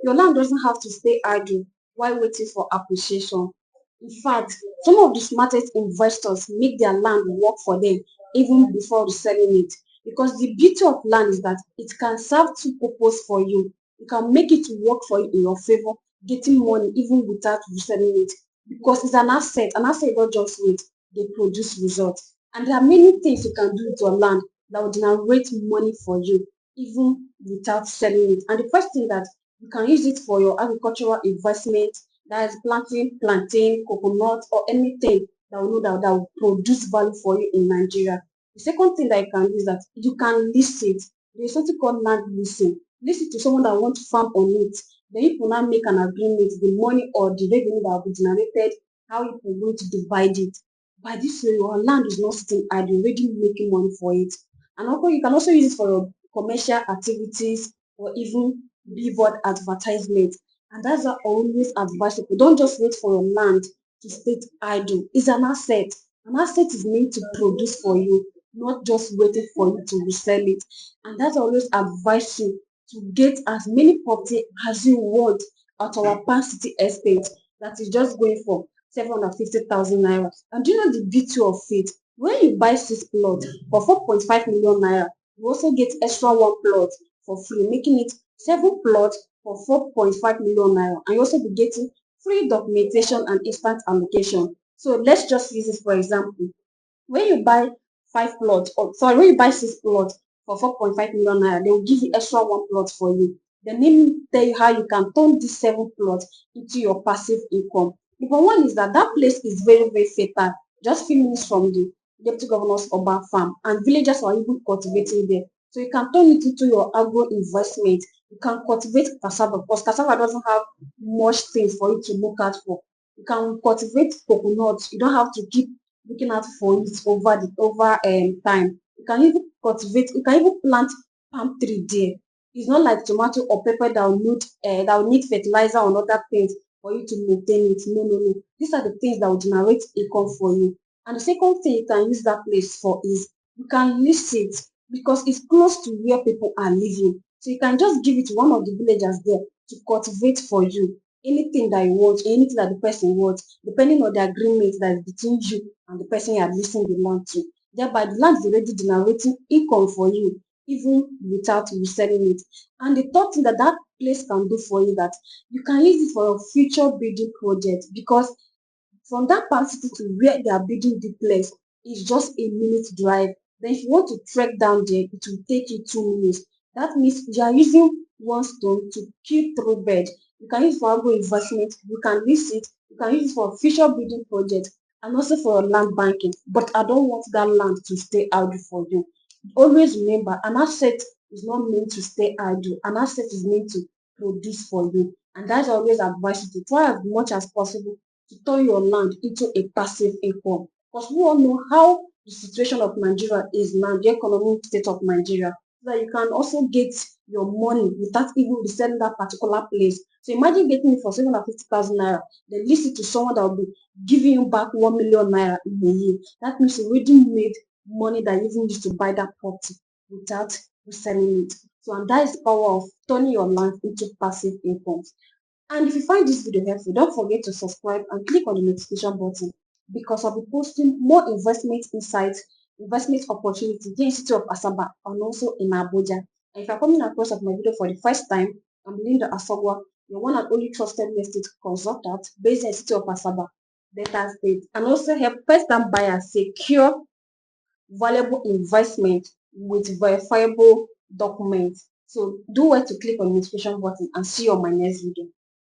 Your land doesn't have to stay idle while waiting for appreciation. In fact, some of the smartest investors make their land work for them even before reselling it. Because the beauty of land is that it can serve two purposes for you. You can make it work for you in your favor, getting money even without reselling it. Because it's an asset. An asset don't just wait, they produce results. And there are many things you can do with your land that will generate money for you even without selling it. And the first thing that you can use it for your agricultural investment, that is planting plantain, coconut, or anything that that will produce value for you in Nigeria. The second thing that you can do is that you can lease it. There is something called land leasing. Lease it to someone that wants to farm on it. Then you will now make an agreement, the money or the revenue that will be generated, how you are going to divide it. By this way, your land is not sitting idle, already making money for it. And also, you can also use it for your commercial activities or even billboard advertisement. And that's why I always advise people, don't just wait for your land to stay idle. It's an asset. An asset is meant to produce for you, not just waiting for you to resell it. And that's why I always advise you to get as many property as you want at our Pan City estate that is just going for 750,000 naira. And do you know the beauty of it? When you buy 6 plots for 4.5 million naira, you also get extra 1 plot for free, making it 7 plots for 4.5 million naira. And you also be getting free documentation and instant allocation. So let's just use this for example. When you buy 5 plots, or sorry, when you buy 6 plots for 4.5 million naira, they will give you extra 1 plot for you. Then let me tell you how you can turn these 7 plots into your passive income. Number one is that that place is very, very fertile, just few minutes from the Deputy Governor's urban farm, and villagers are even cultivating there. So you can turn it into your agro investment. You can cultivate cassava because cassava doesn't have much things for you to look out for. You can cultivate coconuts. You don't have to keep looking out for it over time. You can even cultivate, you can even plant palm tree there. It's not like tomato or pepper that will need fertilizer or other things for you to maintain it. No, no, no. These are the things that will generate income for you. And the second thing you can use that place for is you can lease it because it's close to where people are living. So you can just give it to one of the villagers there to cultivate for you anything that you want, anything that the person wants, depending on the agreement that is between you and the person you are leasing the land to. Thereby, the land is already generating income for you, even without reselling it. And the third thing that that place can do for you that you can use it for your future building project because from that city to where they are building the place is just a minute drive. Then if you want to trek down there, it will take you 2 minutes. That means you are using one stone to kill 3 birds. You can use it for agro investment, you can lease it, you can use it for future building projects, and also for your land banking. But I don't want that land to stay idle for you. Always remember, an asset is not meant to stay idle. An asset is meant to produce for you. And that's always advise you to try as much as possible to turn your land into a passive income. Because we all know how the situation of Nigeria is now, the economic state of Nigeria, so that you can also get your money without even reselling that particular place. So imagine getting it for 750,000 naira, then lease it to someone that will be giving you back 1 million naira in a year. That means you already made money that you even used to buy that property without reselling it. So, and that is the power of turning your land into passive income. And if you find this video helpful, don't forget to subscribe and click on the notification button because I'll be posting more investment insights, investment opportunities here in the city of Asaba and also in Abuja. And if you're coming across of my video for the first time, I'm Linda Asogwa, your one and only trusted real estate consultant based in the city of Asaba, Delta State, and also help first-time buyers secure valuable investment with verifiable documents. So do well to click on the notification button and see you on my next video.